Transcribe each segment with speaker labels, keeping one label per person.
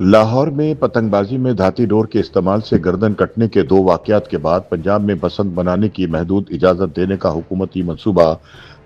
Speaker 1: लाहौर में पतंगबाजी में धाती डोर के इस्तेमाल से गर्दन कटने के 2 वाकयात के बाद पंजाब में बसंत मनाने की महदूद इजाजत देने का हुकूमती मंसूबा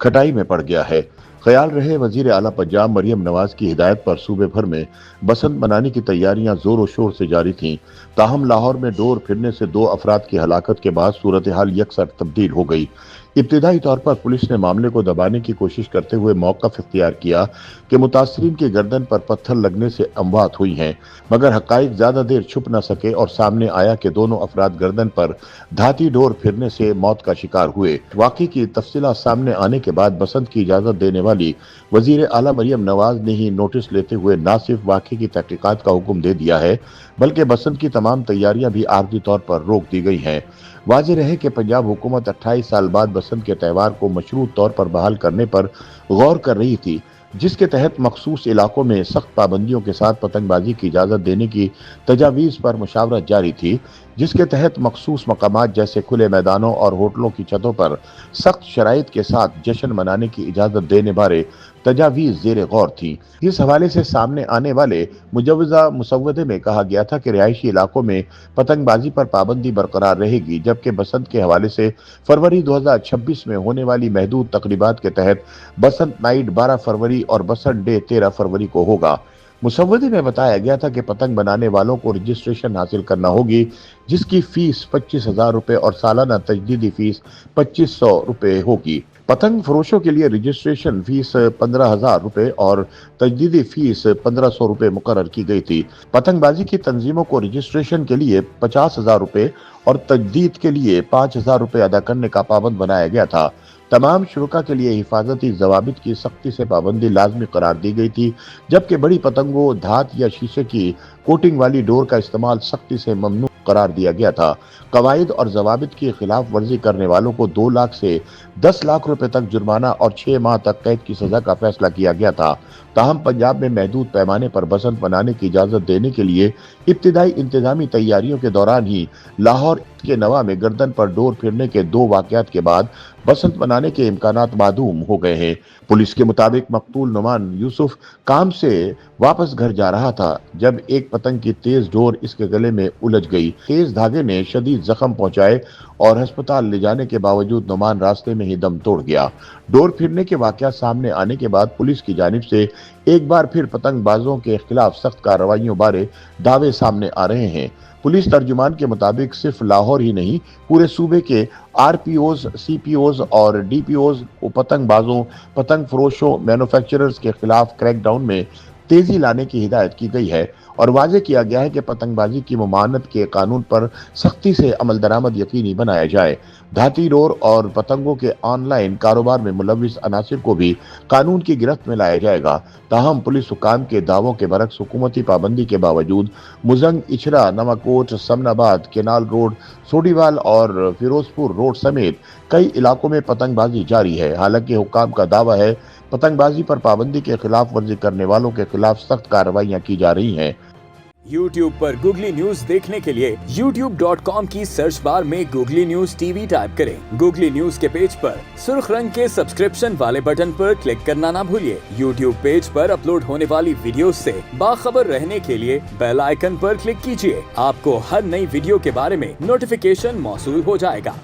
Speaker 1: खटाई में पड़ गया है। ख्याल रहे वजीर आला पंजाब मरियम नवाज की हिदायत पर सूबे भर में बसंत मनाने की तैयारियां जोर शोर से जारी थीं। ताहम लाहौर में डोर फिरने से 2 अफराद की हलाकत के बाद सूरत हाल यकसर तब्दील हो गई। इब्तिदाई तौर पर पुलिस ने मामले को दबाने की कोशिश करते हुए मौक़िफ़ इख्तियार किया कि मुतासरीन की गर्दन पर पत्थर लगने से अमवात हुई हैं, मगर हक़ाइक़ ज़्यादा देर छुप न सके और सामने आया कि दोनों अफराद गर्दन पर धाती डोर फिरने से मौत का शिकार हुए। वाक़े की तफसीलात सामने आने के बाद बसंत की इजाज़त देने वाली वज़ीर आला मरियम नवाज ने ही नोटिस लेते हुए न सिर्फ वाक़े की तहक़ीक़ात का हुक्म दे दिया है, बल्कि बसंत की तमाम तैयारियां भी आर्जी तौर पर रोक दी गई हैं। वाज़ेह है कि पंजाब हुकूमत 28 साल बाद बसंत के त्यौहार को मशरूत तौर पर बहाल करने पर गौर कर रही थी, जिसके तहत मखसूस इलाकों में सख्त पाबंदियों के साथ पतंगबाजी की इजाज़त देने की तजावीज़ पर मुशावरत जारी थी, जिसके तहत मखसूस मकामात जैसे खुले मैदानों और होटलों की छतों पर सख्त शराइत के साथ जश्न मनाने की इजाज़त देने बारे तजावीज़ ज़ेर गौर थी। इस हवाले से सामने आने वाले मुजव्वज़ा मुसव्वदे में कहा गया था कि रिहायशी इलाकों में पतंगबाजी पर पाबंदी बरकरार रहेगी, जबकि बसंत के हवाले से फरवरी 2026 में होने वाली महदूद तकरीबात के तहत बसंत नाइट 12 फरवरी और बसंत डे 13 फरवरी को होगा। मुसव्वदे में बताया गया था कि पतंग बनाने वालों को रजिस्ट्रेशन हासिल करना होगी, जिसकी फीस 25,000 रुपये और सालाना तजदीदी फीस 2500 रुपये होगी। पतंग फरोशों के लिए रजिस्ट्रेशन फीस 15,000 रुपये और तजदीदी फीस 1500 रुपये मुकर्रर की गई थी। पतंगबाजी की तंजीमों को रजिस्ट्रेशन के लिए 50,000 रुपये और तजदीद के लिए 5,000 रुपये अदा करने का पाबंद बनाया गया था। तमाम शुरका के लिए हिफाजती जवाबित की सख्ती से पाबंदी लाजमी करार दी गई थी, जबकि बड़ी पतंगों, धात या शीशे की कोटिंग वाली डोर का इस्तेमाल सख्ती से ममनू करार दिया गया था। कवायद और जवाबित की खिलाफ वर्जी करने वालों को 2 लाख से 10 लाख रुपए तक जुर्माना और 6 माह तक कैद की सजा का फैसला किया गया था। ताहम पंजाब में महदूद पैमाने पर बसंत मनाने की इजाजत देने के लिए इब्तिदाई इंतजामी तैयारियों के दौरान ही लाहौर के नवा में गर्दन पर डोर फिरने के 2 वाकयात के बाद बसंत मनाने के इम्कानात मादूम हो गए हैं। पुलिस के मुताबिक मकतूल नुमान यूसुफ काम से वापस घर जा रहा था जब एक पतंग की तेज डोर इसके गले में उलझ गई। तेज धागे ने शदीद जख्म पहुंचाए और अस्पताल ले जाने के बावजूद नुमान रास्ते में ही दम तोड़ गया। डोर फिरने के वाकया सामने आने के बाद पुलिस की जानिब से एक बार फिर पतंगबाजों के खिलाफ सख्त कार्रवाइयों बारे दावे सामने आ रहे हैं। पुलिस तर्जुमान के मुताबिक सिर्फ लाहौर ही नहीं, पूरे सूबे के आरपीओज, सीपीओज और डीपीओज को पतंगबाजों, पतंग फरोशों, मैन्युफैक्चरर्स के खिलाफ क्रैकडाउन में तेजी लाने की हिदायत की गई है और वाज़ेह किया गया है कि पतंगबाजी की ममानत के कानून पर सख्ती से अमल दरामद यकीनी बनाया जाए। धाती डोर और पतंगों के ऑनलाइन कारोबार में मुलविस अनासिर को भी कानून की गिरफ्त में लाया जाएगा। ताहम पुलिस हुकाम के दावों के बरक्स हुकूमती पाबंदी के बावजूद मुजंग, इचरा, नवाकोट, समनाबाद, केनाल रोड, सोडीवाल और फिरोजपुर रोड समेत कई इलाकों में पतंगबाजी जारी है। हालांकि हुकाम का दावा है पतंगबाजी पर पाबंदी के खिलाफ वर्जी करने वालों के खिलाफ सख्त कार्रवाइयां की जा रही हैं।
Speaker 2: YouTube पर गूगली न्यूज देखने के लिए youtube.com की सर्च बार में गूगली न्यूज टीवी टाइप करें। गूगली न्यूज के पेज पर सुर्ख रंग के सब्सक्रिप्शन वाले बटन पर क्लिक करना ना भूलिए। YouTube पेज पर अपलोड होने वाली वीडियोस से बाखबर रहने के लिए बेल आइकन पर क्लिक कीजिए। आपको हर नई वीडियो के बारे में नोटिफिकेशन मौसूल हो जाएगा।